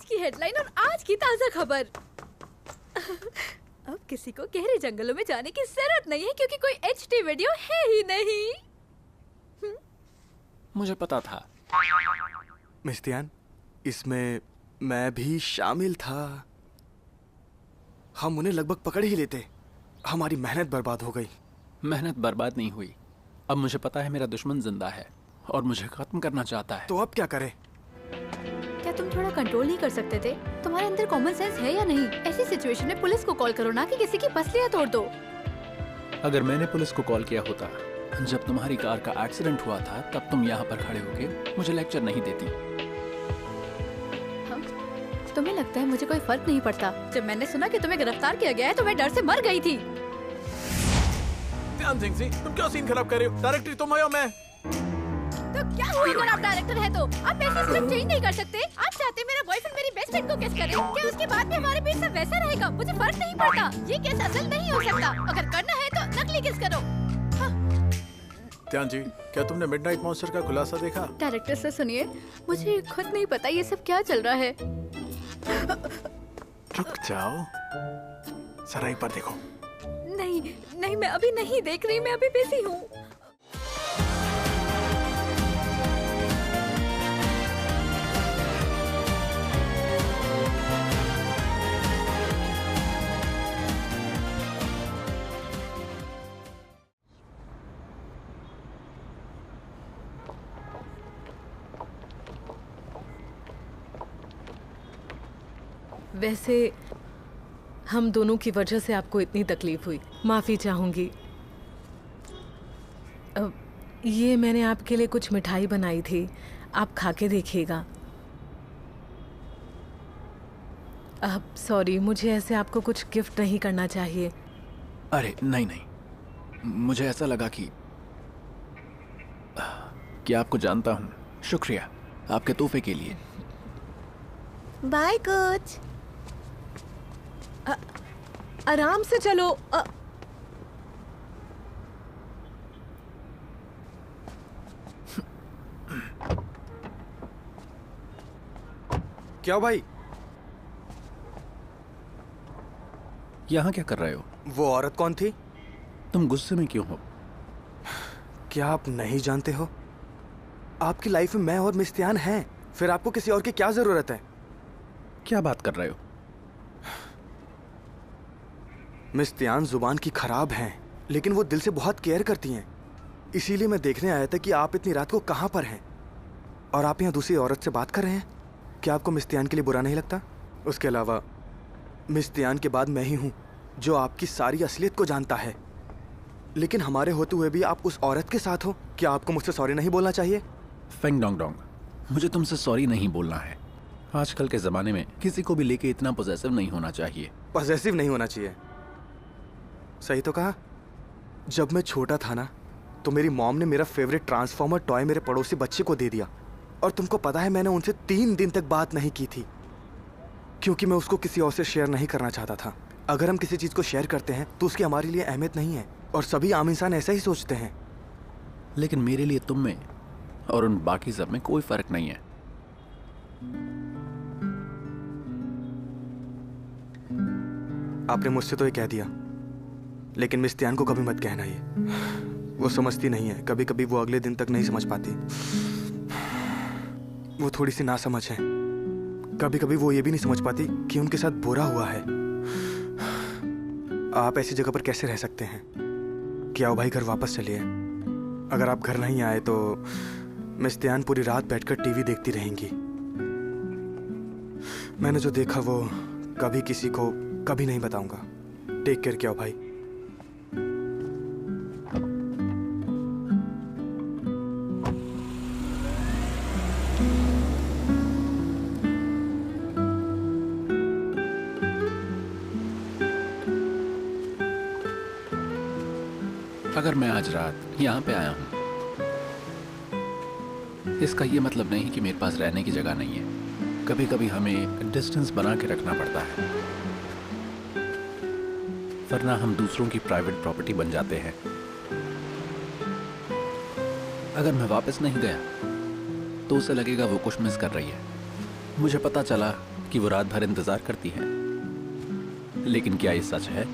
की हेडलाइन और आज की ताजा खबर। अब किसी को गहरे जंगलों में जाने की जरूरत नहीं है क्योंकि कोई एचडी वीडियो है ही नहीं। मुझे पता था। मिस तियान, इसमें मैं भी शामिल था। हम उन्हें लगभग पकड़ ही लेते। हमारी मेहनत बर्बाद हो गई। मेहनत बर्बाद नहीं हुई। अब मुझे पता है मेरा दुश्मन जिंदा है और मुझे खत्म करना चाहता है। तो अब क्या करें? क्या तुम थोड़ा कंट्रोल नहीं कर सकते थे? तुम्हारे अंदर कॉमन सेंस है या नहीं? ऐसी सिचुएशन में पुलिस को कॉल करो ना कि किसी की पसलियां तोड़ दो। अगर मैंने पुलिस को कॉल किया होता जब तुम्हारी कार का एक्सीडेंट हुआ था, तब तुम यहाँ पर खड़े होके मुझे लेक्चर नहीं देती। तुम्हें लगता है मुझे कोई फर्क नहीं पड़ता? जब मैंने सुना कि तुम्हें गिरफ्तार किया गया है तो मैं डर से मर गई थी। ध्यान सिंह जी, तुम क्यों सीन खराब कर रहे हो? डायरेक्टर तुम हो या मैं? तो क्या हुआ अगर आप डायरेक्टर है तो? आप वैसे स्क्रिप्ट चेंज नहीं कर सकते? आप चाहते मेरा बॉयफ्रेंड मेरी बेस्ट फ्रेंड को किस करे? क्या उसके बाद भी हमारे बीच सब वैसा रहेगा? मुझे फर्क नहीं पड़ता। ये केस असल नहीं हो सकता। अगर करना है तो नकली किस करो। ध्यान जी, क्या तुमने मिडनाइट मॉन्स्टर का खुलासा देखा? डायरेक्टर से सुनिए, मुझे खुद नहीं पता ये सब क्या चल रहा है। रुक जाओ, सराय पर देखो। नहीं नहीं, मैं अभी नहीं देख रही, मैं अभी बिजी हूँ। वैसे हम दोनों की वजह से आपको इतनी तकलीफ हुई, माफ़ी चाहूँगी। ये मैंने आपके लिए कुछ मिठाई बनाई थी, आप खा के देखिएगा। अब सॉरी, मुझे ऐसे आपको कुछ गिफ्ट नहीं करना चाहिए। अरे नहीं नहीं, मुझे ऐसा लगा कि आपको जानता हूँ। शुक्रिया आपके तोहफे के लिए। Bye coach. आराम से चलो। क्या भाई? यहाँ क्या कर रहे हो? वो औरत कौन थी? तुम गुस्से में क्यों हो? क्या आप नहीं जानते हो? आपकी लाइफ में मैं और मिस तियान हैं। फिर आपको किसी और की क्या जरूरत है? क्या बात कर रहे हो? मिस तियान जुबान की खराब हैं, लेकिन वो दिल से बहुत केयर करती हैं। इसीलिए मैं देखने आया था कि आप इतनी रात को कहाँ पर हैं और आप यहाँ दूसरी औरत से बात कर रहे हैं। क्या आपको मिस तियान के लिए बुरा नहीं लगता? उसके अलावा मिस तियान के बाद मैं ही हूँ जो आपकी सारी असलियत को जानता है। लेकिन हमारे होते हुए भी आप उस औरत के साथ हो। क्या आपको मुझसे सॉरी नहीं बोलना चाहिए? फेंग डोंग डोंग, मुझे तुमसे सॉरी नहीं बोलना है। आजकल के ज़माने में किसी को भी लेके इतना पॉसेसिव नहीं होना चाहिए। पॉसेसिव नहीं होना चाहिए? सही तो कहा। जब मैं छोटा था ना, तो मेरी मॉम ने मेरा फेवरेट ट्रांसफॉर्मर टॉय मेरे पड़ोसी बच्चे को दे दिया। और तुमको पता है, मैंने उनसे 3 दिन तक बात नहीं की थी, क्योंकि मैं उसको किसी और से शेयर नहीं करना चाहता था। अगर हम किसी चीज़ को शेयर करते हैं तो उसकी हमारे लिए अहमियत नहीं है, और सभी आम इंसान ऐसा ही सोचते हैं। लेकिन मेरे लिए तुम में और उन बाकी सब में कोई फर्क नहीं है। आपने मुझसे तो ये कह दिया, लेकिन मिस तियान को कभी मत कहना ये। वो समझती नहीं है। कभी कभी वो अगले दिन तक नहीं समझ पाती। वो थोड़ी सी नासमझ है। कभी कभी वो ये भी नहीं समझ पाती कि उनके साथ बुरा हुआ है। आप ऐसी जगह पर कैसे रह सकते हैं? कि आओ भाई, घर वापस चलिए। अगर आप घर नहीं आए तो मिस तियान पूरी रात बैठकर टीवी देखती रहेंगी। मैंने जो देखा वो कभी किसी को कभी नहीं बताऊंगा। Take care. क्या भाई? अगर मैं आज रात यहाँ पे आया हूँ, इसका ये मतलब नहीं कि मेरे पास रहने की जगह नहीं है। कभी कभी हमें डिस्टेंस बना के रखना पड़ता है, वरना हम दूसरों की प्राइवेट प्रॉपर्टी बन जाते हैं। अगर मैं वापस नहीं गया तो उसे लगेगा वो कुछ मिस कर रही है। मुझे पता चला कि वो रात भर इंतजार करती हैं, लेकिन क्या ये सच है?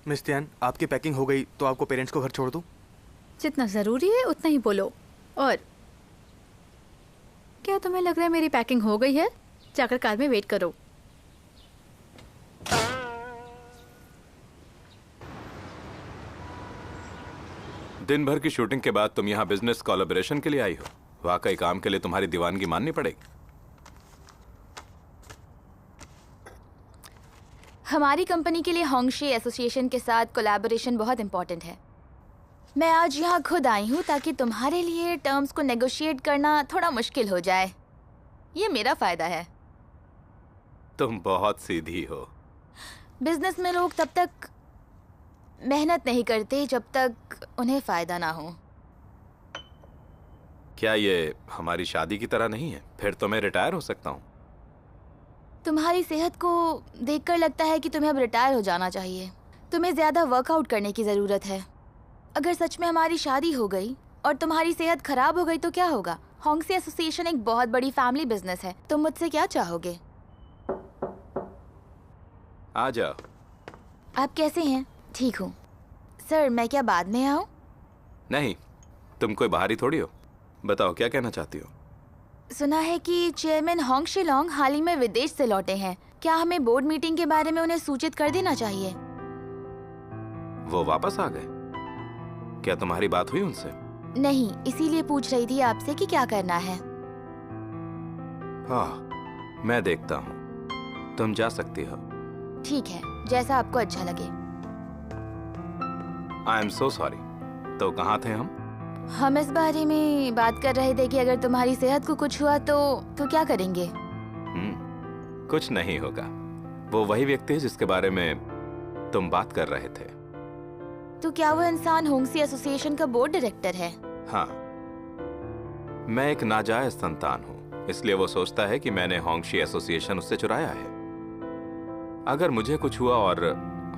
मिस तियान, आपकी पैकिंग हो गई तो आपको पेरेंट्स को घर छोड़ दूं? जितना जरूरी है उतना ही बोलो। और क्या तुम्हें लग रहा है मेरी पैकिंग हो गई है? जाकर कार में वेट करो। दिन भर की शूटिंग के बाद तुम यहाँ बिजनेस कोलैबोरेशन के लिए आई हो। वाकई काम के लिए तुम्हारी दीवानगी माननी पड़ेगी। हमारी कंपनी के लिए होंगशे एसोसिएशन के साथ कोलैबोरेशन बहुत इंपॉर्टेंट है। मैं आज यहाँ खुद आई हूँ ताकि तुम्हारे लिए टर्म्स को नेगोशिएट करना थोड़ा मुश्किल हो जाए। ये मेरा फायदा है। तुम बहुत सीधी हो। बिजनेस में लोग तब तक मेहनत नहीं करते जब तक उन्हें फायदा ना हो। क्या ये हमारी शादी की तरह नहीं है? फिर तो मैं रिटायर हो सकता हूँ। तुम्हारी सेहत को देखकर लगता है कि तुम्हें अब रिटायर हो जाना चाहिए। तुम्हें ज्यादा वर्कआउट करने की जरूरत है। अगर सच में हमारी शादी हो गई और तुम्हारी सेहत खराब हो गई तो क्या होगा? होंगशे एसोसिएशन एक बहुत बड़ी फैमिली बिजनेस है। तुम मुझसे क्या चाहोगे? आ जाओ। आप कैसे हैं? ठीक हूँ। सर, मैं क्या बाद में आऊँ? नहीं, तुम कोई बाहरी थोड़ी हो। बताओ क्या कहना चाहती हो? सुना है कि चेयरमैन होंग शिलोंग हाल ही में विदेश से लौटे हैं। क्या हमें बोर्ड मीटिंग के बारे में उन्हें सूचित कर देना चाहिए? वो वापस आ गए? क्या तुम्हारी बात हुई उनसे? नहीं, इसीलिए पूछ रही थी आपसे कि क्या करना है। हाँ, मैं देखता हूँ। तुम जा सकती हो। ठीक है, जैसा आपको अच्छा लगे। I am so sorry. तो कहाँ थे हम? हम इस बारे में बात कर रहे थे कि अगर तुम्हारी सेहत को कुछ हुआ तो क्या करेंगे? कुछ नहीं होगा। वो वही व्यक्ति है जिसके बारे में तुम बात कर रहे थे। तो क्या वो इंसान होंगशे एसोसिएशन का बोर्ड डायरेक्टर है? हाँ, मैं एक नाजायज संतान हूँ, इसलिए वो सोचता है कि मैंने होंगशे एसोसिएशन उससे चुराया है। अगर मुझे कुछ हुआ और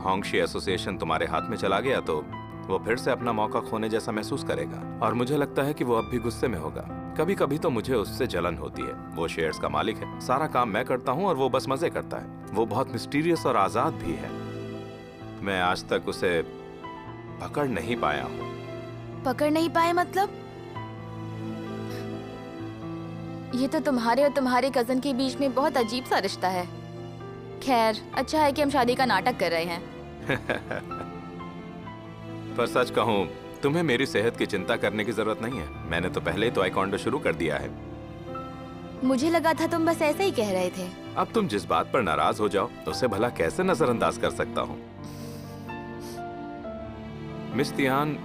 होंगशे एसोसिएशन तुम्हारे हाथ में चला गया तो वो फिर से अपना मौका खोने जैसा महसूस करेगा, और मुझे लगता है कि वो अब भी गुस्से में होगा। कभी कभी तो मुझे उससे जलन होती है। वो शेयर्स का मालिक है, सारा काम मैं करता हूँ और वो बस मजे करता है। वो बहुत मिस्टीरियस और आजाद भी है। मैं आज तक उसे पकड़ नहीं पाया हूँ। पकड़ नहीं पाए मतलब? ये तो तुम्हारे और तुम्हारे कजन के बीच में बहुत अजीब सा रिश्ता है। खैर, अच्छा है कि हम शादी का नाटक कर रहे हैं। पर सच कहूँ, तुम्हें मेरी सेहत की चिंता करने की जरूरत नहीं है। मैंने तो पहले ही ताइक्वांडो शुरू कर दिया है। मुझे लगा था तुम बस ऐसे ही कह रहे थे। अब तुम जिस बात पर नाराज हो जाओ उसे भला कैसे नजरअंदाज कर सकता हूँ? मिस तियान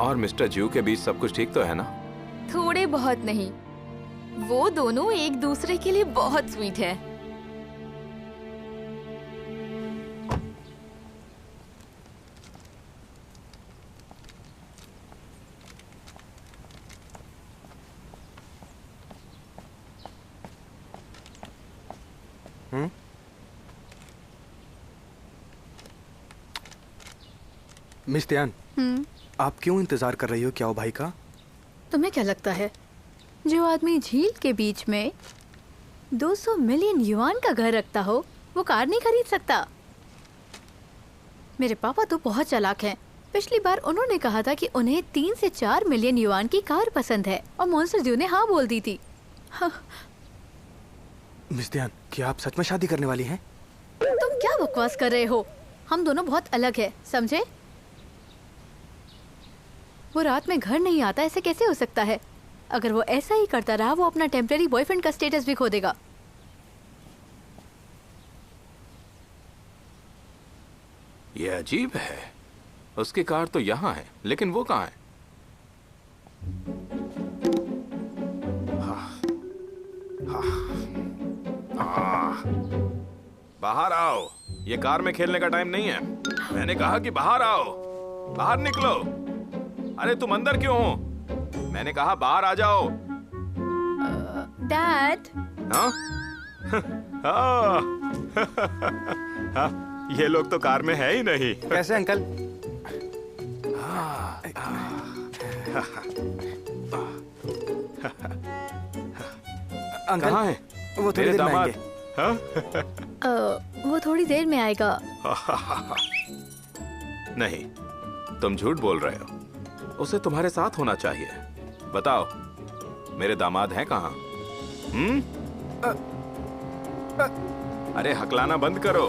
और मिस्टर ज्यू के बीच सब कुछ ठीक तो है ना? थोड़े बहुत नहीं, वो दोनों एक दूसरे के लिए बहुत स्वीट है। मिस त्यान, आप क्यों इंतजार कर रही हो क्या भाई का? तुम्हें क्या लगता है जो आदमी झील के बीच में 200 मिलियन युआन का घर रखता हो वो कार नहीं खरीद सकता? मेरे पापा तो बहुत चालाक हैं। पिछली बार उन्होंने कहा था कि उन्हें 3 से 4 मिलियन युआन की कार पसंद है और मॉन्स्टर जी ने हाँ बोल दी थी। हाँ। मिस त्यान, क्या आप सच में शादी करने वाली हैं? तुम क्या बकवास कर रहे हो? हम दोनों बहुत अलग हैं, समझे? वो रात में घर नहीं आता, ऐसे कैसे हो सकता है? अगर वो ऐसा ही करता रहा वो अपना टेम्परेरी बॉयफ्रेंड का स्टेटस भी खो देगा। ये अजीब है, उसकी कार तो यहाँ है लेकिन वो कहाँ है? बाहर आओ, ये कार में खेलने का टाइम नहीं है। मैंने कहा कि बाहर आओ, बाहर निकलो। अरे तुम अंदर क्यों हो? मैंने कहा बाहर आ जाओ। डैड। हाँ? हाँ, ये लोग तो कार में है ही नहीं। कैसे अंकल? अंकल कहाँ है? वो थोड़ी देर में आएंगे। हाँ? वो थोड़ी देर में आएगा। नहीं, तुम झूठ बोल रहे हो। उसे तुम्हारे साथ होना चाहिए। बताओ, मेरे दामाद हैं कहाँ? अरे हकलाना बंद करो।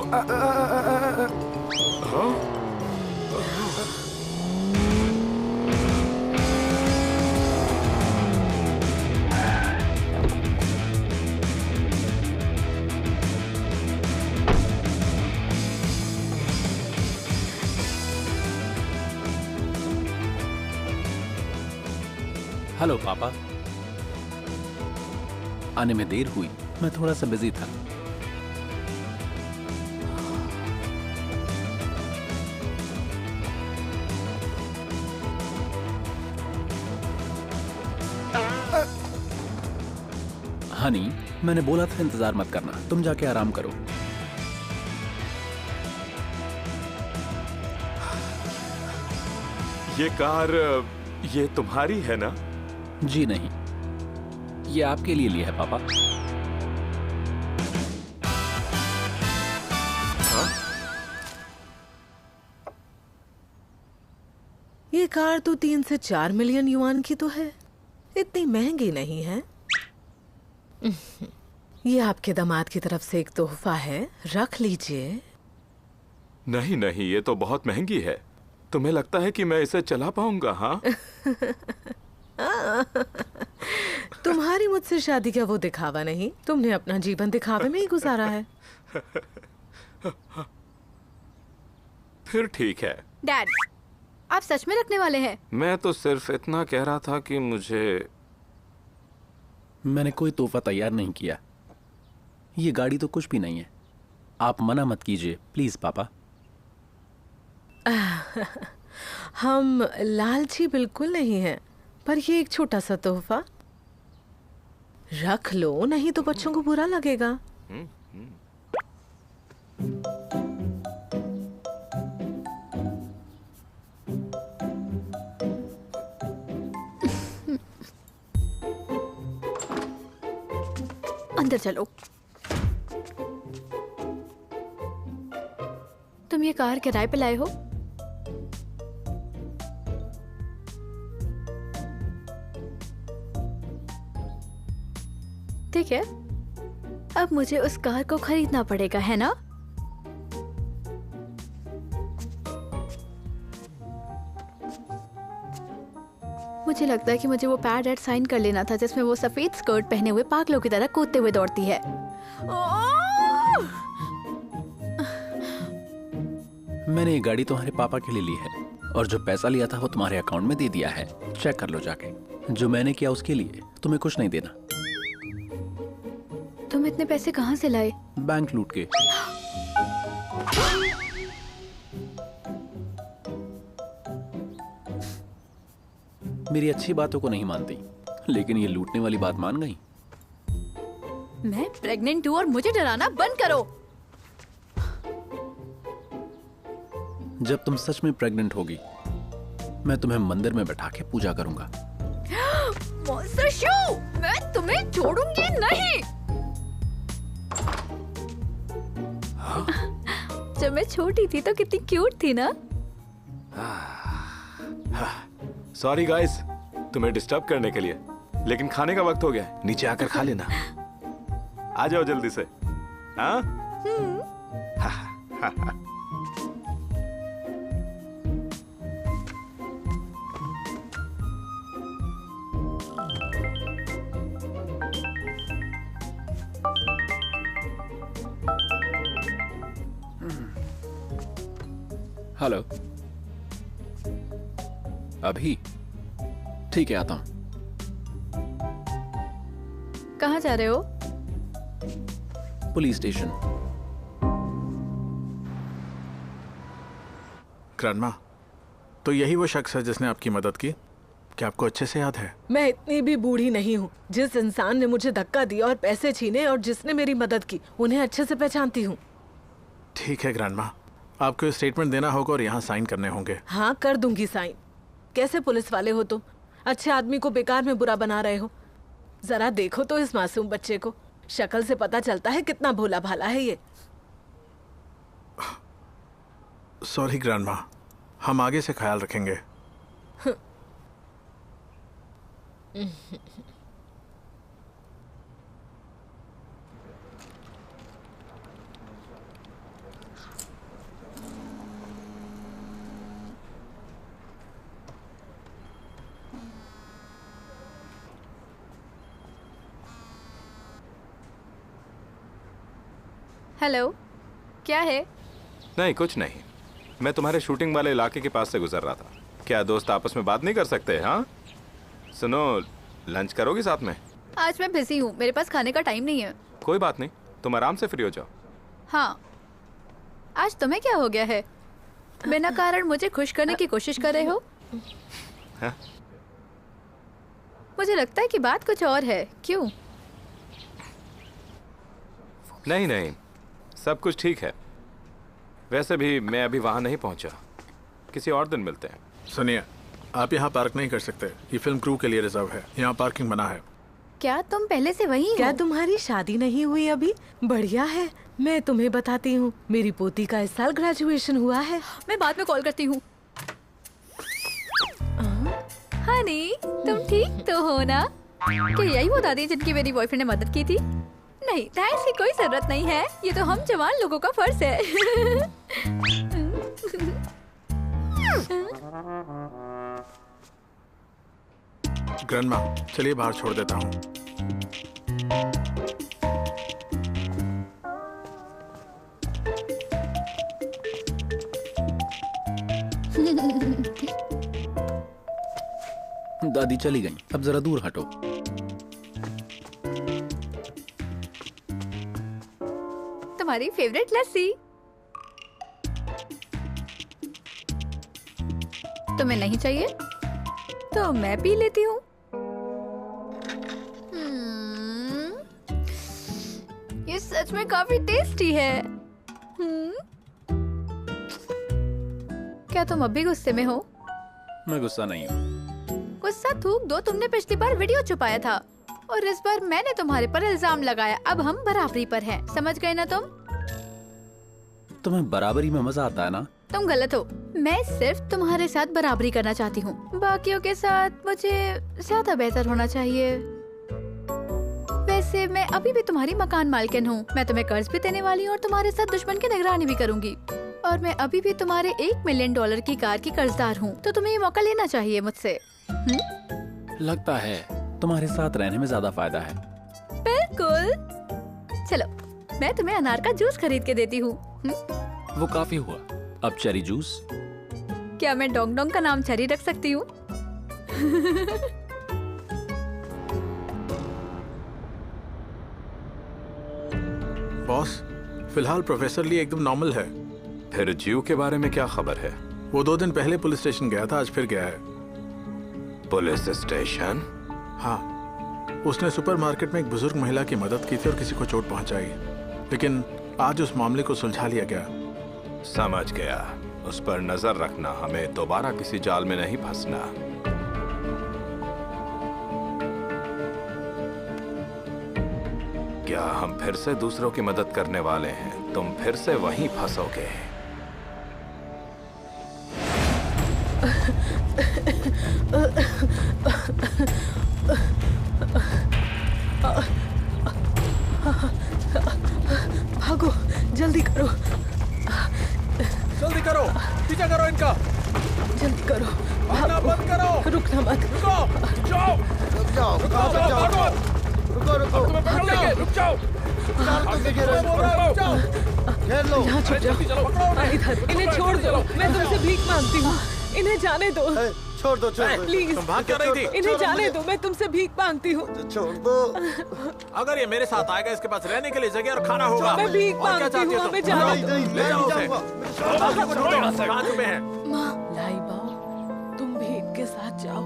हेलो पापा। आने में देर हुई, मैं थोड़ा सा बिजी था। हनी, मैंने बोला था इंतजार मत करना, तुम जाके आराम करो। ये कार, ये तुम्हारी है ना? जी नहीं, ये आपके लिए लिया है पापा। हाँ? ये कार तो 3 से 4 मिलियन युआन की तो है, इतनी महंगी नहीं है। ये आपके दामाद की तरफ से एक तोहफा है, रख लीजिए। नहीं नहीं, ये तो बहुत महंगी है। तुम्हें लगता है कि मैं इसे चला पाऊंगा? हाँ? तुम्हारी मुझसे शादी का वो दिखावा नहीं, तुमने अपना जीवन दिखावे में ही गुजारा है। फिर ठीक है। डैड, आप सच में रखने वाले हैं? मैं तो सिर्फ इतना कह रहा था कि मैंने कोई तोहफा तैयार नहीं किया। ये गाड़ी तो कुछ भी नहीं है। आप मना मत कीजिए प्लीज पापा। हम लालची बिल्कुल नहीं हैं, पर ये एक छोटा सा तोहफा रख लो, नहीं तो बच्चों को बुरा लगेगा। अंदर चलो। तुम ये कार किराए पे लाए हो? ठीक है, अब मुझे उस कार को खरीदना पड़ेगा, है ना? मुझे लगता है कि मुझे वो पैड एड साइन कर लेना था जिसमें वो सफेद स्कर्ट पहने हुए पागलों की तरह कूदते हुए दौड़ती है। मैंने ये गाड़ी तुम्हारे पापा के लिए ली है और जो पैसा लिया था वो तुम्हारे अकाउंट में दे दिया है। चेक कर लो जाके। जो मैंने किया उसके लिए तुम्हें कुछ नहीं देना। तुम इतने पैसे कहाँ से लाए? बैंक लूट के। मेरी अच्छी बातों को नहीं मानती, लेकिन ये लूटने वाली बात मान गई। मैं प्रेग्नेंट हूँ और मुझे डराना बंद करो। जब तुम सच में प्रेग्नेंट होगी, मैं तुम्हें मंदिर में बैठा के पूजा करूंगा। मॉन्स्टर शो, मैं तुम्हें छोड़ूंगी नहीं। जब मैं छोटी थी तो कितनी क्यूट थी ना। सॉरी गाइस, तुम्हें डिस्टर्ब करने के लिए, लेकिन खाने का वक्त हो गया, नीचे आकर खा लेना। आ जाओ जल्दी से। हाँ? हेलो, अभी ठीक है, आता हूं। कहाँ जा रहे हो? Police station. ग्रैंडमा, तो यही वो शख्स है जिसने आपकी मदद की? क्या आपको अच्छे से याद है? मैं इतनी भी बूढ़ी नहीं हूँ। जिस इंसान ने मुझे धक्का दिया और पैसे छीने और जिसने मेरी मदद की, उन्हें अच्छे से पहचानती हूँ। ठीक है ग्रैंडमा, आपको स्टेटमेंट देना होगा और यहाँ साइन करने होंगे। हाँ, कर दूंगी साइन। कैसे पुलिस वाले हो तुम? अच्छे आदमी को बेकार में बुरा बना रहे हो। जरा देखो तो इस मासूम बच्चे को, शक्ल से पता चलता है कितना भोला भाला है ये। सॉरी ग्रैंडमा, हम आगे से ख्याल रखेंगे। हेलो, क्या है? नहीं, कुछ नहीं। मैं तुम्हारे शूटिंग वाले इलाके के पास से गुजर रहा था। क्या दोस्त आपस में बात नहीं कर सकते? हाँ सुनो, लंच करोगी साथ में? आज मैं बिजी हूँ, मेरे पास खाने का टाइम नहीं है। कोई बात नहीं, तुम आराम से फ्री हो जाओ। हाँ, आज तुम्हें क्या हो गया है? बिना कारण मुझे खुश करने की कोशिश कर रहे हो? हाँ? मुझे लगता है कि बात कुछ और है। क्यों? नहीं नहीं, सब कुछ ठीक है। वैसे भी मैं अभी वहां नहीं पहुंचा, किसी और दिन मिलते हैं। सुनिए, आप यहाँ पार्क नहीं कर सकते, ये फिल्म क्रू के लिए रिजर्व है, यहाँ पार्किंग मना है। क्या तुम पहले से वही हो? क्या तुम्हारी शादी नहीं हुई अभी? बढ़िया है, मैं तुम्हें बताती हूँ, मेरी पोती का इस साल ग्रेजुएशन हुआ है। मैं बाद में कॉल करती हूँ। हनी, तुम ठीक तो हो ना? क्या यही वो दादी जिनकी मेरी बॉयफ्रेंड ने मदद की थी? नहीं, थैंक्स की कोई जरूरत नहीं है, ये तो हम जवान लोगों का फर्ज है। ग्रैंडमा, चलिए बाहर छोड़ देता हूँ। दादी चली गई, अब जरा दूर हटो। तुम्हारी फेवरेट लस्सी। तुम्हें नहीं चाहिए तो मैं पी लेती हूँ। ये सच में काफी टेस्टी है। क्या तुम अभी गुस्से में हो? मैं गुस्सा नहीं हूँ। गुस्सा थूक दो, तुमने पिछली बार वीडियो छुपाया था और इस बार मैंने तुम्हारे पर इल्जाम लगाया। अब हम बराबरी पर हैं, समझ गए ना तुम? तुम्हें बराबरी में मजा आता है ना? तुम गलत हो। मैं सिर्फ तुम्हारे साथ बराबरी करना चाहती हूँ, बाकियों के साथ मुझे ज्यादा बेहतर होना चाहिए। वैसे मैं अभी भी तुम्हारी मकान मालकिन हूँ, मैं तुम्हें कर्ज भी देने वाली हूँ और तुम्हारे साथ दुश्मन की निगरानी भी करूँगी। और मैं अभी भी तुम्हारे $1 मिलियन की कार की कर्जदार हूँ, तो तुम्हें ये मौका लेना चाहिए मुझसे। लगता है तुम्हारे साथ रहने में ज्यादा फायदा है। बिल्कुल। चलो, मैं तुम्हें अनार का जूस खरीद के देती हूँ। वो काफी हुआ, अब चेरी जूस। क्या मैं डोंग डोंग का नाम चेरी रख सकती हूँ? बॉस, फिलहाल प्रोफेसर ली एकदम नॉर्मल है। फिर जीव के बारे में क्या खबर है? वो 2 दिन पहले पुलिस स्टेशन गया था, आज फिर गया है। Police station? हाँ, उसने सुपरमार्केट में एक बुजुर्ग महिला की मदद की थी और किसी को चोट पहुंचाई, लेकिन आज उस मामले को सुलझा लिया गया। समझ गया। उस पर नजर रखना, हमें दोबारा किसी जाल में नहीं फंसना। क्या हम फिर से दूसरों की मदद करने वाले हैं? तुम फिर से वहीं फंसोगे। भागो, जल्दी करो, जल्दी करो, पीछा करो इनका, जल्दी करो, भागना बंद करो, रुकना मत, रुको, जाओ, रुक जाओ, रुको, रुको, तुम्हें पकड़ लेंगे, रुक जाओ, घेर लो। यहाँ छुप जाओ, इधर, इन्हें छोड़ दो, मैं तुमसे भीख मांगती हूँ, इन्हें जाने दो, छोड़ दो, छोड़ दो। प्लीज, तुम भाग क्यों रही थी? इन्हें जाने दो, मैं तुमसे भीख मांगती हूँ। छोड़ दो। अगर ये मेरे साथ आएगा, इसके पास रहने के लिए जगह और खाना होगा। मैं भीख और क्या मांगती चाहती हूँ, हो हमें तुम? जाने दो। नहीं, ले जाओ उसे। जाऊंगा। कहाँ छुपे हैं? लाई बाओ, तुम भीख के साथ जाओ,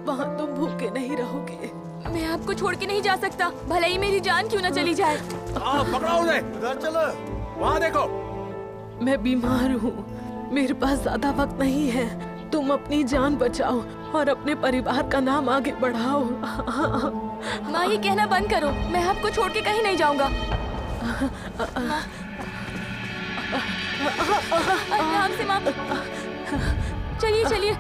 वहाँ तुम भूखे नहीं रहोगे। मैं आपको छोड़ के नहीं जा सकता, भले ही मेरी जान क्यों न चली जाए। पकड़ो उसे। उधर चलो। वहाँ देखो। मैं बीमार हूँ, मेरे पास ज्यादा वक्त नहीं है, तुम अपनी जान बचाओ और अपने परिवार का नाम आगे बढ़ाओ। माँ, ये कहना बंद करो, मैं आपको छोड़ के कहीं नहीं जाऊंगा। आराम से माँ, चलिए चलिए।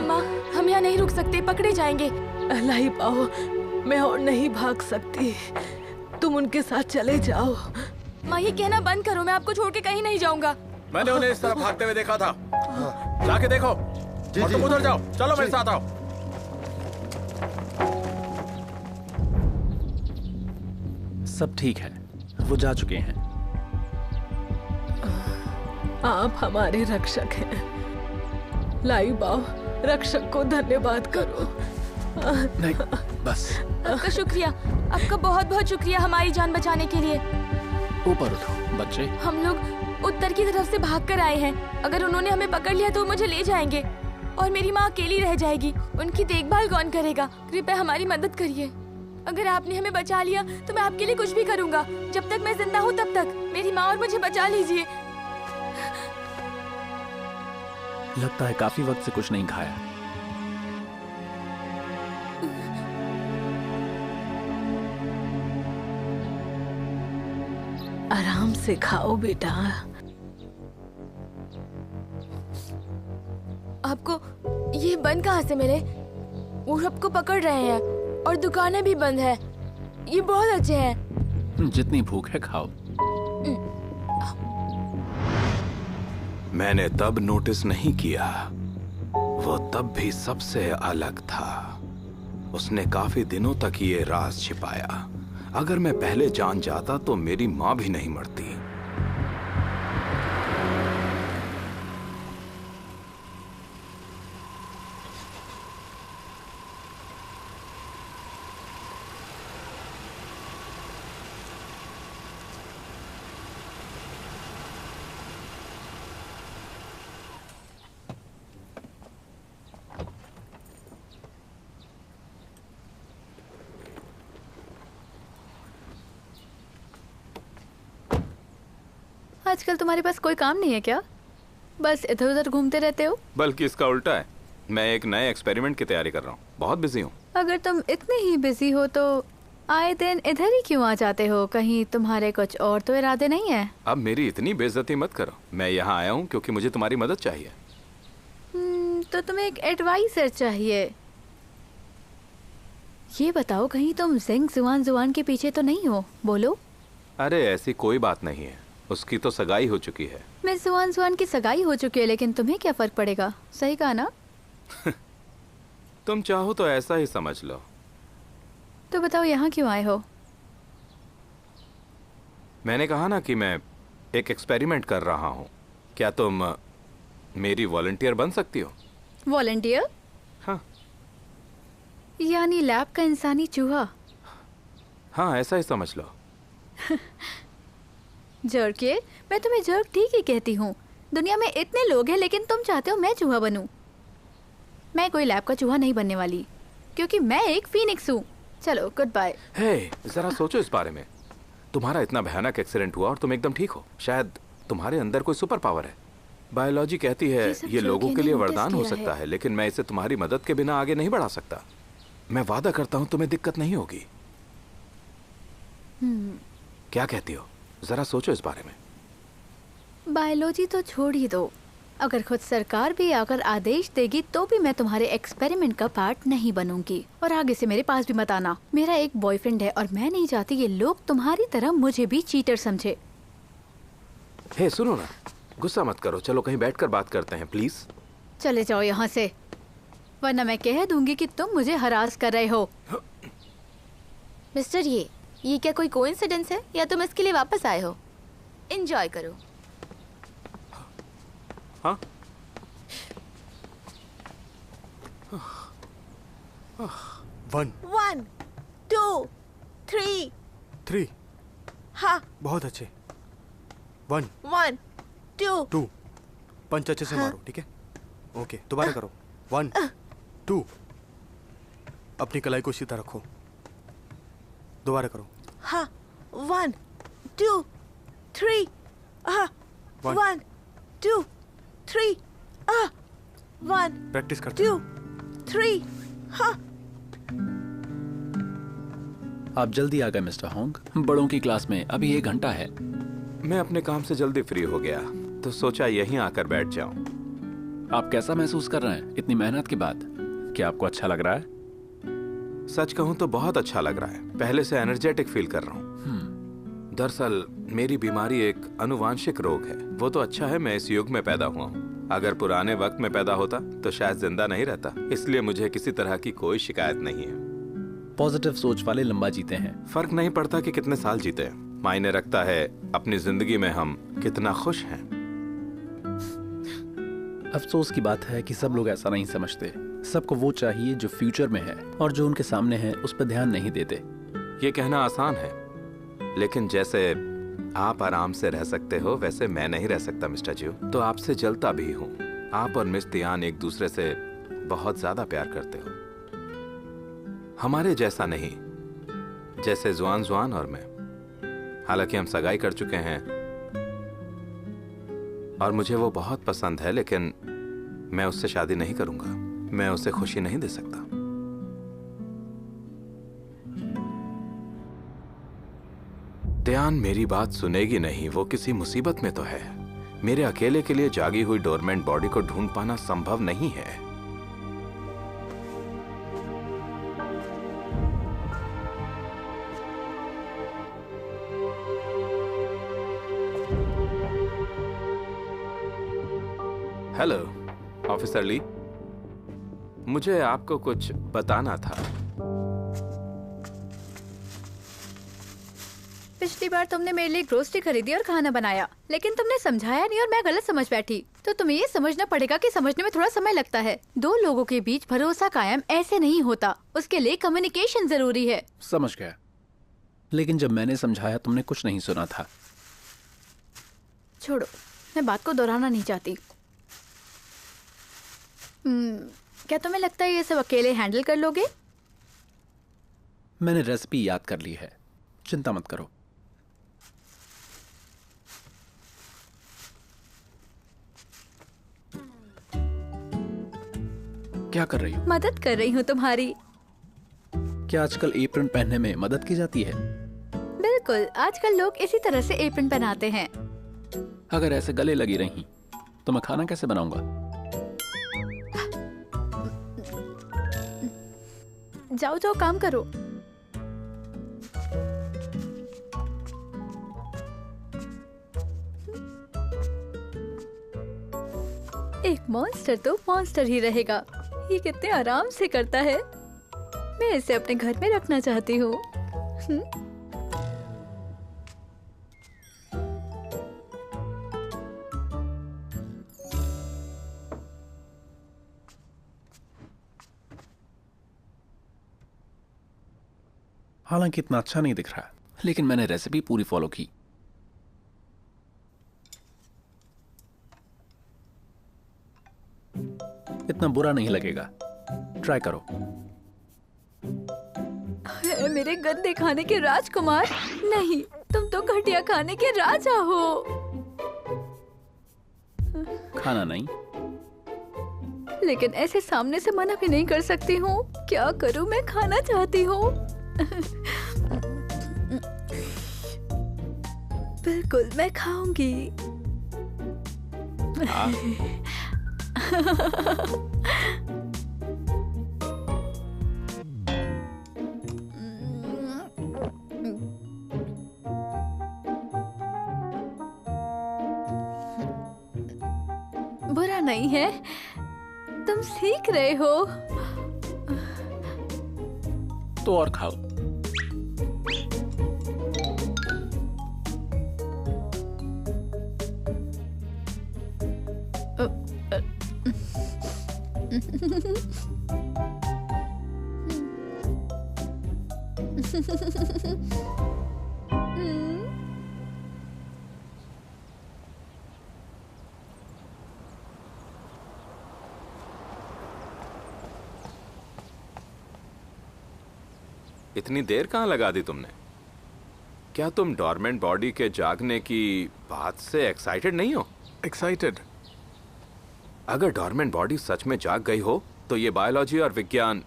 माँ, हम यहाँ नहीं रुक सकते, पकड़े जाएंगे। लाई पाओ, मैं और नहीं भाग सकती, तुम उनके साथ चले जाओ। माँ, ये कहना बंद करो, मैं आपको छोड़ के कहीं नहीं जाऊंगा। मैंने उन्हें इस तरफ भागते हुए देखा था। जाके देखो। जी, और जी। तुम उधर जाओ, चलो मेरे साथ आओ। सब ठीक है, वो जा चुके हैं। आप हमारे रक्षक हैं। लाई बाओ, रक्षक को धन्यवाद करो। नहीं, बस आपका शुक्रिया, आपका बहुत बहुत शुक्रिया हमारी जान बचाने के लिए। ऊपर उठो बच्चे। हम लोग उत्तर की तरफ से भाग कर आए हैं, अगर उन्होंने हमें पकड़ लिया तो वो मुझे ले जाएंगे और मेरी माँ अकेली रह जाएगी। उनकी देखभाल कौन करेगा? कृपया हमारी मदद करिए। अगर आपने हमें बचा लिया तो मैं आपके लिए कुछ भी करूँगा। जब तक मैं जिंदा हूँ तब तक मेरी माँ और मुझे बचा लीजिए। लगता है काफी वक्त से कुछ नहीं खाया। आराम से खाओ बेटा। आपको ये बंद कहाँ से मिले? वो सबको पकड़ रहे हैं और दुकानें भी बंद है। ये बहुत अच्छे हैं। जितनी भूख है खाओ। मैंने तब नोटिस नहीं किया, वो तब भी सबसे अलग था। उसने काफी दिनों तक ये राज छिपाया। अगर मैं पहले जान जाता तो मेरी माँ भी नहीं मरती। आजकल तुम्हारे पास कोई काम नहीं है क्या? बस इधर उधर घूमते रहते हो? बल्कि इसका उल्टा है, मैं एक नए एक्सपेरिमेंट की तैयारी कर रहा हूँ। बहुत बिजी हूँ। अगर तुम इतने ही बिजी हो तो आए दिन इधर ही क्यों आ जाते हो? कहीं तुम्हारे कुछ और तो इरादे नहीं है? अब मेरी इतनी बेइज्जती मत करो। मैं यहाँ आया हूँ क्योंकि मुझे तुम्हारी मदद चाहिए। तो तुम्हें एक एडवाइजर चाहिए। ये बताओ, कहीं तुम जिंग जुआन के पीछे तो नहीं हो? बोलो। अरे ऐसी कोई बात नहीं है, उसकी तो सगाई हो चुकी है। मैं जुआन की सगाई हो चुकी है, लेकिन तुम्हें क्या फर्क पड़ेगा? सही कहा ना? तुम चाहो तो ऐसा ही समझ लो। तो बताओ यहाँ क्यों आए हो? मैंने कहा ना कि मैं एक एक्सपेरिमेंट कर रहा हूँ। क्या तुम मेरी वॉलंटियर बन सकती हो? वॉलंटियर? हाँ। यानी लैब का इंसानी चूहा? हाँ, ऐसा ही समझ लो। जर्किए, मैं तुम्हें जर्क ठीक ही कहती हूँ। दुनिया में इतने लोग हैं, लेकिन तुम चाहते हो मैं चूहा बनूं। मैं कोई लैब का चूहा नहीं बनने वाली, क्योंकि मैं एक फीनिक्स हूँ। चलो, गुड बाय। हे, जरा सोचो इस बारे में। तुम्हारा इतना भयानक एक्सीडेंट हुआ और तुम एकदम ठीक हो। शायद तुम्हारे अंदर कोई सुपर पावर है। बायोलॉजी कहती है ये लोगों के लिए वरदान हो सकता है, लेकिन मैं इसे तुम्हारी मदद के बिना आगे नहीं बढ़ा सकता। मैं वादा करता हूं तुम्हें दिक्कत नहीं होगी। क्या कहती हो? जरा सोचो इस बारे में। बायोलॉजी तो छोड़ ही दो, अगर खुद सरकार भी आकर आदेश देगी तो भी मैं तुम्हारे एक्सपेरिमेंट का पार्ट नहीं बनूंगी। और आगे से मेरे पास भी मत आना। मेरा एक बॉयफ्रेंड है और मैं नहीं चाहती ये लोग तुम्हारी तरह मुझे भी चीटर समझे। हे सुनो ना, गुस्सा मत करो, चलो कहीं बैठकर बात करते हैं प्लीज। चले जाओ यहाँ से, वरना मैं कह दूंगी कि तुम मुझे हरास कर रहे हो। मिस्टर ये क्या कोई कोइंसिडेंस है या तुम इसके लिए वापस आए हो? एंजॉय करो। हाँ? 1 2 3 3। हाँ। बहुत अच्छे। 1 1 2 2। पंच अच्छे से मारो, ठीक है? ओके, दोबारा करो। 1 2। अपनी कलाई को सीधा रखो। दोबारा करो। हाँ। 1 2 3 1 2 3 1 प्रैक्टिस करते 2 3 हाँ। आप जल्दी आ गए मिस्टर होंग। बड़ों की क्लास में अभी 1 घंटा है। मैं अपने काम से जल्दी फ्री हो गया तो सोचा यहीं आकर बैठ जाऊं। आप कैसा महसूस कर रहे हैं इतनी मेहनत के बाद? क्या आपको अच्छा लग रहा है? सच कहूं तो बहुत अच्छा लग रहा है। पहले से एनर्जेटिक फील कर रहा हूं। दरअसल मेरी बीमारी एक अनुवांशिक रोग है। वो तो अच्छा है मैं इस युग में पैदा हुआ हूँ। अगर पुराने वक्त में पैदा होता तो शायद जिंदा नहीं रहता। इसलिए मुझे किसी तरह की कोई शिकायत नहीं है। पॉजिटिव सोच वाले लंबा जीते हैं। फर्क नहीं पड़ता कि कितने साल जीते हैं, मायने रखता है अपनी जिंदगी में हम कितना खुश हैं। अफसोस की बात है कि सब लोग ऐसा नहीं समझते। सबको वो चाहिए जो फ्यूचर में है और जो उनके सामने है उस पर ध्यान नहीं देते। ये कहना आसान है, लेकिन जैसे आप आराम से रह सकते हो वैसे मैं नहीं रह सकता मिस्टर जियो। तो आपसे जलता भी हूँ। आप और मिस तियान एक दूसरे से बहुत ज्यादा प्यार करते हो। हमारे जैसा नहीं, जैसे जुआन जुआन और मैं। हालांकि हम सगाई कर चुके हैं और मुझे वो बहुत पसंद है, लेकिन मैं उससे शादी नहीं करूंगा। मैं उसे खुशी नहीं दे सकता। त्यान मेरी बात सुनेगी नहीं। वो किसी मुसीबत में तो है। मेरे अकेले के लिए जागी हुई डोरमेंट बॉडी को ढूंढ पाना संभव नहीं है। हेलो ऑफिसर ली, मुझे आपको कुछ बताना था। पिछली बार तुमने मेरे लिए ग्रोसरी खरीदी और खाना बनाया, लेकिन तुमने समझाया नहीं और मैं गलत समझ बैठी। तो तुम्हें ये समझना पड़ेगा कि समझने में थोड़ा समय लगता है। 2 लोगों के बीच भरोसा कायम ऐसे नहीं होता। उसके लिए कम्युनिकेशन जरूरी है। समझ गया, लेकिन जब मैंने समझाया तुमने कुछ नहीं सुना था। छोड़ो, मैं बात को दोहराना नहीं चाहती। क्या तुम्हें लगता है ये सब अकेले हैंडल कर लोगे? मैंने रेसिपी याद कर ली है, चिंता मत करो। क्या कर रही हो? मदद कर रही हूँ तुम्हारी। क्या आजकल एप्रन पहनने में मदद की जाती है? बिल्कुल, आजकल लोग इसी तरह से एप्रन पहनाते हैं। अगर ऐसे गले लगी रही तो मैं खाना कैसे बनाऊंगा? जाओ जाओ, काम करो। एक मॉन्स्टर तो मॉन्स्टर ही रहेगा। ये कितने आराम से करता है। मैं इसे अपने घर में रखना चाहती हूँ। हालांकि इतना अच्छा नहीं दिख रहा, लेकिन मैंने रेसिपी पूरी फॉलो की। इतना बुरा नहीं लगेगा, ट्राई करो। मेरे गंदे खाने के राजकुमार नहीं। तुम तो घटिया खाने के राजा हो। खाना नहीं। लेकिन ऐसे सामने से मना भी नहीं कर सकती हूँ। क्या करूँ, मैं खाना चाहती हूँ। बिल्कुल, मैं खाऊंगी। बुरा नहीं है, तुम सीख रहे हो। तो और खाओ। इतनी देर कहाँ लगा दी तुमने? क्या तुम डॉर्मेंट बॉडी के जागने की बात से एक्साइटेड नहीं हो? एक्साइटेड? अगर डॉर्मेंट बॉडी सच में जाग गई हो तो ये बायोलॉजी और विज्ञान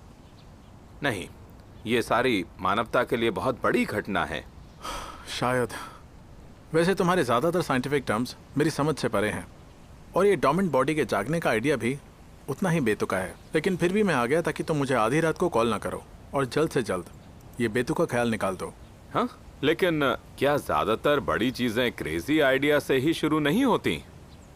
नहीं, ये सारी मानवता के लिए बहुत बड़ी घटना है। शायद। वैसे तुम्हारे ज़्यादातर साइंटिफिक टर्म्स मेरी समझ से परे हैं, और ये डॉर्मेंट बॉडी के जागने का आइडिया भी उतना ही बेतुका है। लेकिन फिर भी मैं आ गया ताकि तुम मुझे आधी रात को कॉल ना करो, और जल्द से जल्द ये बेतुका ख्याल निकाल दो। हाँ, लेकिन क्या ज़्यादातर बड़ी चीज़ें क्रेजी आइडिया से ही शुरू नहीं होती?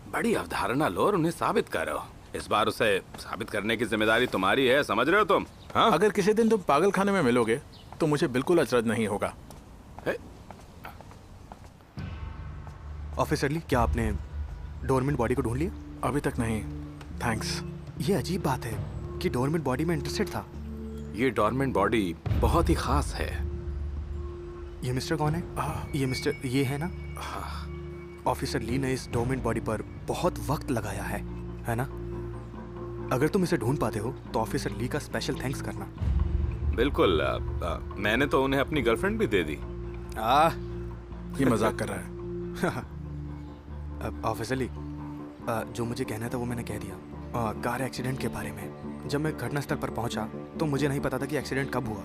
बड़ी अवधारणा लो और उन्हें साबित करो। इस बार उसे साबित करने की जिम्मेदारी तुम्हारी है, समझ रहे हो तुम? हाँ? अगर किसी दिन तुम पागल खाने में मिलोगे तो मुझे बिल्कुल अचरज नहीं होगा। ऑफिसर ली, क्या आपने डोरमेंट बॉडी को ढूंढ लिया? अभी तक नहीं, थैंक्स। ये अजीब बात है कि डोरमेंट बॉडी में इंटरेस्टेड था। ये डॉर्मेंट बॉडी बहुत ही खास है। ये मिस्टर कौन है? ये मिस्टर ये है ना? ऑफिसर ली ने इस डोरमेंट बॉडी पर बहुत वक्त लगाया है ना? अगर तुम इसे ढूंढ पाते हो तो ऑफिसर ली का स्पेशल थैंक्स करना। बिल्कुल। मैंने तो उन्हें अपनी गर्लफ्रेंड भी दे दी। ये मजाक कर रहा है। ऑफिसर ली, जो मुझे कहना था वो मैंने कह दिया। कार एक्सीडेंट के बारे में जब मैं घटनास्थल पर पहुंचा तो मुझे नहीं पता था कि एक्सीडेंट कब हुआ।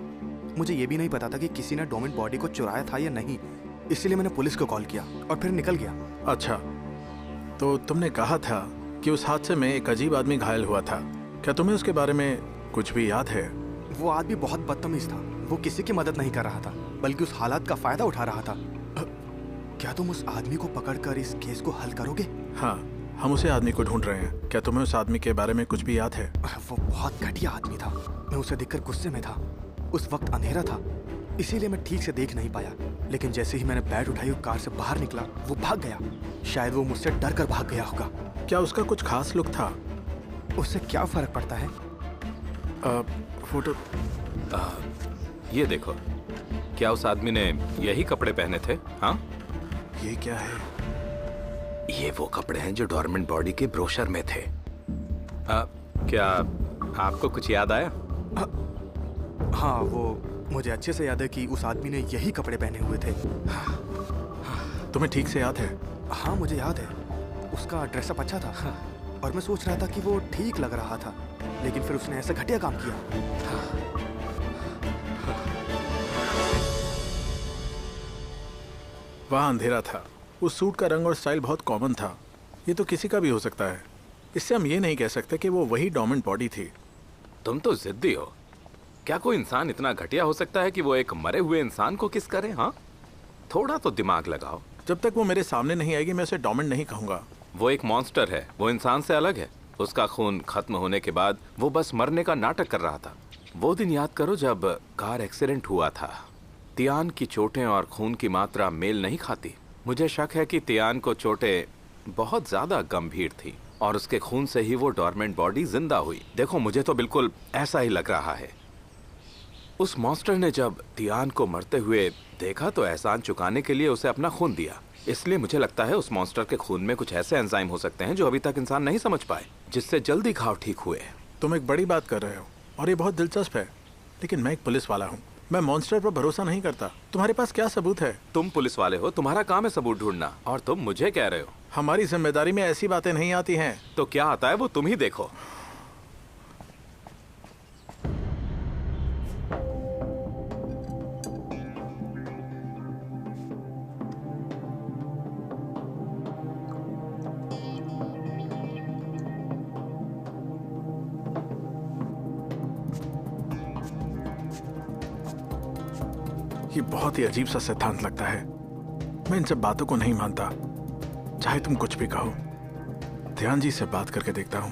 मुझे ये भी नहीं पता था कि किसी ने डोरमेंट बॉडी को चुराया था या नहीं, इसलिए मैंने पुलिस को कॉल किया और फिर निकल गया। अच्छा, तो तुमने कहा था कि उस हादसे में एक अजीब आदमी घायल हुआ था। क्या तुम्हें उसके बारे में कुछ भी याद है? वो आदमी बहुत बदतमीज था। वो किसी की मदद नहीं कर रहा था, बल्कि उस हालात का फायदा उठा रहा था। क्या तुम उस आदमी को पकड़कर इस केस को हल करोगे? हाँ, हम उसे आदमी को ढूंढ रहे हैं। क्या तुम्हें उस आदमी के बारे में कुछ भी याद है? वो बहुत घटिया आदमी था। मैं उसे देखकर गुस्से में था। उस वक्त अंधेरा था, इसीलिए मैं ठीक से देख नहीं पाया। लेकिन जैसे ही मैंने बैट उठाई और कार से बाहर निकला, वो भाग गया। शायद वो मुझसे डर कर भाग गया होगा। क्या उसका कुछ खास लुक था? उससे क्या फर्क पड़ता है? फोटो ये देखो, क्या उस आदमी ने यही कपड़े पहने थे? हाँ, ये क्या है? ये वो कपड़े हैं जो डॉर्मेंट बॉडी के ब्रोशर में थे। क्या आपको कुछ याद आया? हाँ, वो मुझे अच्छे से याद है कि उस आदमी ने यही कपड़े पहने हुए थे। तुम्हें ठीक से याद है? हाँ, मुझे याद है। उसका ड्रेसअप अच्छा था। और मैं सोच रहा था कि वो ठीक लग रहा था, लेकिन फिर उसने ऐसा घटिया काम किया। वहाँ अंधेरा था। उस सूट का रंग और स्टाइल बहुत कॉमन था। ये तो किसी का भी हो सकता है। इससे हम ये नहीं कह सकते कि वो वही डोरमेंट बॉडी थी। तुम तो जिद्दी हो। क्या कोई इंसान इतना घटिया हो सकता है कि वो एक मरे हुए इंसान को किस करे? हाँ, थोड़ा तो दिमाग लगाओ। जब तक वो मेरे सामने नहीं आएगी मैं उसे डोरमेंट नहीं कहूँगा। वो एक मॉन्स्टर है, वो इंसान से अलग है। उसका खून खत्म होने के बाद वो बस मरने का नाटक कर रहा था। वो दिन याद करो जब कार एक्सीडेंट हुआ था। तियान की चोटें और खून की मात्रा मेल नहीं खाती। मुझे शक है कि तियान को चोटें बहुत ज्यादा गंभीर थी और उसके खून से ही वो डॉर्मेंट बॉडी जिंदा हुई। देखो, मुझे तो बिल्कुल ऐसा ही लग रहा है। उस मॉन्स्टर ने जब तियान को मरते हुए देखा तो एहसान चुकाने के लिए उसे अपना खून दिया। इसलिए मुझे लगता है उस मॉन्स्टर के खून में कुछ ऐसे एंजाइम हो सकते हैं जो अभी तक इंसान नहीं समझ पाए, जिससे जल्दी घाव ठीक हुए। तुम एक बड़ी बात कर रहे हो और ये बहुत दिलचस्प है, लेकिन मैं एक पुलिस वाला हूँ। मैं मॉन्स्टर पर भरोसा नहीं करता। तुम्हारे पास क्या सबूत है? तुम पुलिस वाले हो, तुम्हारा काम है सबूत ढूंढना, और तुम मुझे कह रहे हो? हमारी जिम्मेदारी में ऐसी बातें नहीं आती हैं। तो क्या आता है वो तुम ही देखो। ये बहुत ही अजीब सा सिद्धांत लगता है। मैं इन सब बातों को नहीं मानता, चाहे तुम कुछ भी कहो। ध्यान जी से बात करके देखता हूँ।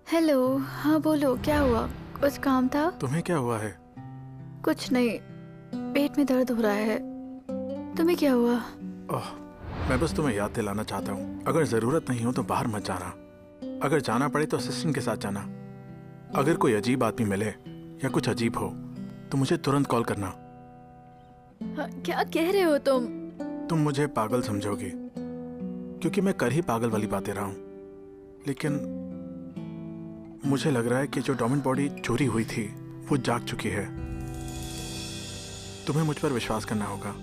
हेलो, हाँ बोलो, क्या हुआ? कुछ काम था? तुम्हें क्या हुआ है? कुछ नहीं, पेट में दर्द हो रहा है। तुम्हें क्या हुआ? ओह, मैं बस तुम्हें याद दिलाना चाहता हूँ, अगर जरूरत नहीं हो तो बाहर मत जाना। अगर जाना पड़े तो असिस्टेंट के साथ जाना। अगर कोई अजीब आदमी मिले या कुछ अजीब हो तो मुझे तुरंत कॉल करना। क्या कह रहे हो तुम? तुम मुझे पागल समझोगी क्योंकि मैं कर ही पागल वाली बातें रहा हूँ, लेकिन मुझे लग रहा है कि जो डोमिनेंट बॉडी चोरी हुई थी वो जाग चुकी है। तुम्हें मुझ पर विश्वास करना होगा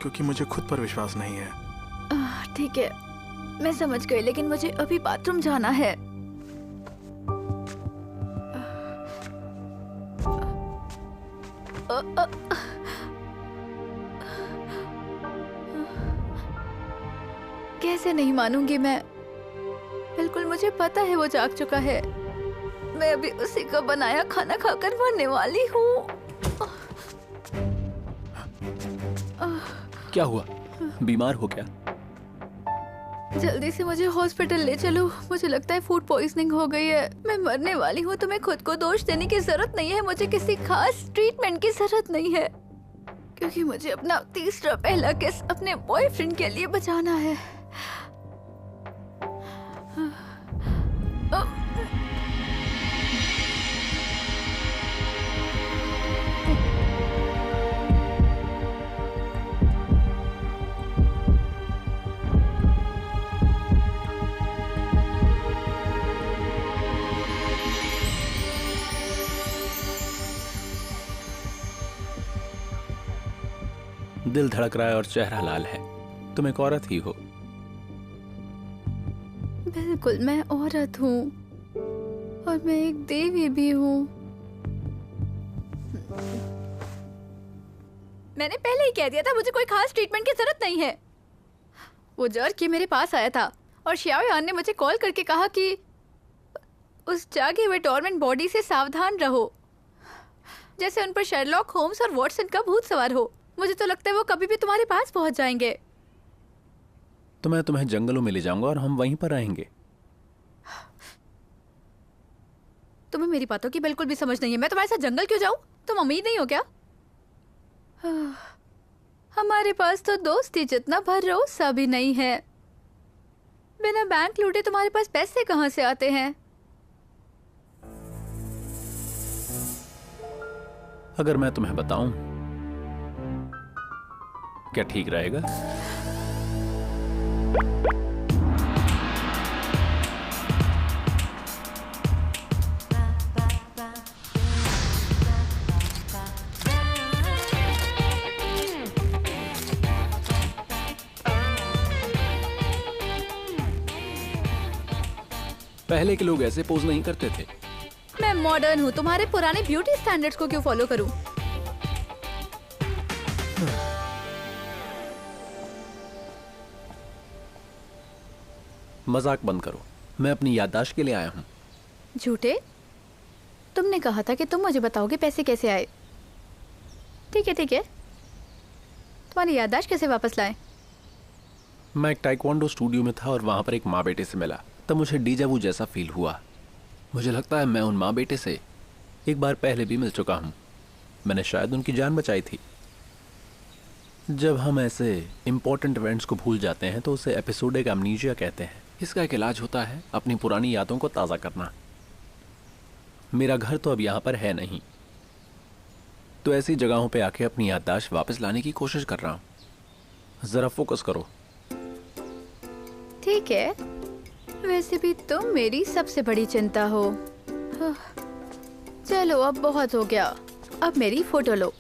क्योंकि मुझे खुद पर विश्वास नहीं है। ठीक है, मैं समझ गई, लेकिन मुझे अभी बाथरूम जाना है। कैसे नहीं मानूंगी मैं? बिल्कुल, मुझे पता है वो जाग चुका है। मैं अभी उसी का बनाया खाना खाकर मरने वाली हूँ। क्या हुआ? बीमार हो क्या? जल्दी से मुझे हॉस्पिटल ले चलो। मुझे लगता है फूड पॉइजनिंग हो गई है। मैं मरने वाली हूँ। तुम्हें खुद को दोष देने की जरूरत नहीं है। मुझे किसी खास ट्रीटमेंट की जरूरत नहीं है, क्योंकि मुझे अपना तीसरा पहला किस अपने बॉयफ्रेंड के लिए बचाना है। दिल धड़क रहा है और चेहरा लाल है। तुम एक औरत ही हो। बिल्कुल, मैं औरत हूँ और मैं एक देवी भी हूँ। मैंने पहले ही कह दिया था मुझे कोई खास ट्रीटमेंट की जरूरत नहीं है। वो जर्क मेरे पास आया था और श्याओयान ने मुझे कॉल करके कहा कि उस जागे हुए डोरमेंट बॉडी से सावधान रहो, जैसे उन पर शर्लॉक होम्स और वॉटसन का भूत सवार हो। मुझे तो लगता है वो कभी भी तुम्हारे पास पहुंच जाएंगे। तो मैं तुम्हें जंगलों में ले जाऊंगा और हम वहीं पर रहेंगे। तुम्हें मेरी बातों की बिल्कुल भी समझ नहीं है। मैं तुम्हारे साथ जंगल क्यों जाऊं? तुम अमीर नहीं हो क्या? हमारे पास तो दोस्ती जितना भरोसा भी नहीं है। बिना बैंक लूटे तुम्हारे पास पैसे कहाँ से आते हैं? अगर मैं तुम्हें बताऊं, क्या ठीक रहेगा? पहले के लोग ऐसे पोज नहीं करते थे। मैं मॉडर्न हूँ, तुम्हारे पुराने ब्यूटी स्टैंडर्ड्स को क्यों फॉलो करूं? मजाक बंद करो। मैं अपनी याददाश्त के लिए आया हूँ। झूठे? तुमने कहा था कि तुम मुझे बताओगे पैसे कैसे आए। ठीक है ठीक है, तुम्हारी याददाश्त कैसे वापस लाए? मैं एक टाइक्वांडो स्टूडियो में था और वहां पर एक माँ बेटे से मिला। तब मुझे डीजावू जैसा फील हुआ। मुझे लगता है मैं उन माँ बेटे से एक बार पहले भी मिल चुका हूँ। मैंने शायद उनकी जान बचाई थी। जब हम ऐसे इम्पोर्टेंट इवेंट्स को भूल जाते हैं तो उसे एपिसोडिक एमनीजिया कहते हैं। इसका एक इलाज होता है अपनी पुरानी यादों को ताज़ा करना। मेरा घर तो अब यहाँ पर है नहीं, तो ऐसी जगहों पे आके अपनी याददाश्त वापस लाने की कोशिश कर रहा हूँ। ज़रा फोकस करो। ठीक है, वैसे भी तुम मेरी सबसे बड़ी चिंता हो। चलो अब बहुत हो गया, अब मेरी फोटो लो।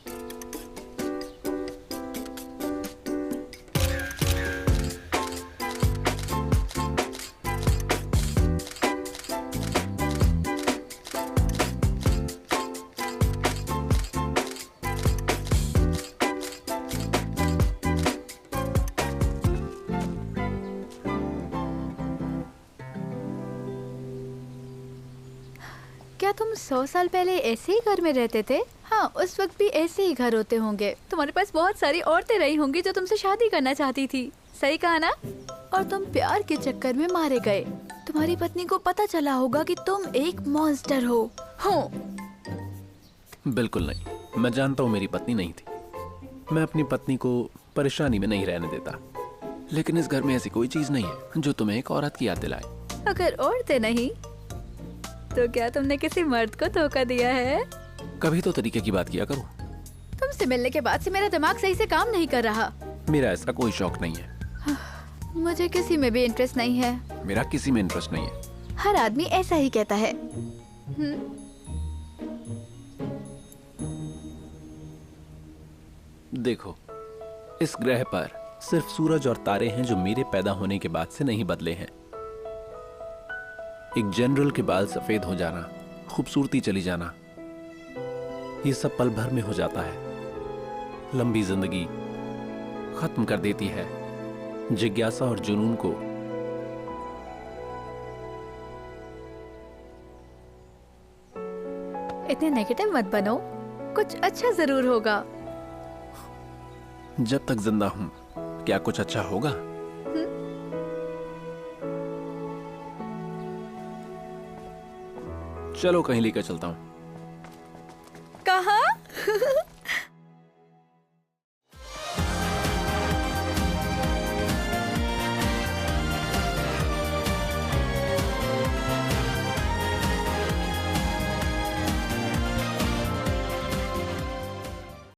क्या तुम 100 साल पहले ऐसे ही घर में रहते थे? हाँ, उस वक्त भी ऐसे ही घर होते होंगे। तुम्हारे पास बहुत सारी औरतें रही होंगी जो तुमसे शादी करना चाहती थी, सही कहा ना? और तुम प्यार के चक्कर में मारे गए। तुम्हारी पत्नी को पता चला होगा कि तुम एक मॉन्स्टर हो। बिल्कुल नहीं, मैं जानता हूँ मेरी पत्नी नहीं थी। मैं अपनी पत्नी को परेशानी में नहीं रहने देता, लेकिन इस घर में ऐसी कोई चीज नहीं है जो तुम्हें एक औरत की याद दिलाए। अगर औरतें नहीं तो क्या तुमने किसी मर्द को धोखा दिया है? कभी तो तरीके की बात किया करो। तुमसे मिलने के बाद से मेरा दिमाग सही से काम नहीं कर रहा। मेरा ऐसा कोई शौक नहीं है। मुझे किसी में भी इंटरेस्ट नहीं है। मेरा किसी में इंटरेस्ट नहीं है। हर आदमी ऐसा ही कहता है। देखो, इस ग्रह पर सिर्फ सूरज और तारे हैं जो मेरे पैदा होने के बाद से नहीं बदले हैं। एक जनरल के बाल सफेद हो जाना, खूबसूरती चली जाना, ये सब पल भर में हो जाता है। लंबी जिंदगी खत्म कर देती है जिज्ञासा और जुनून को। इतने नेगेटिव मत बनो, कुछ अच्छा जरूर होगा। जब तक जिंदा हूं, क्या कुछ अच्छा होगा? चलो कहीं लेकर चलता हूं।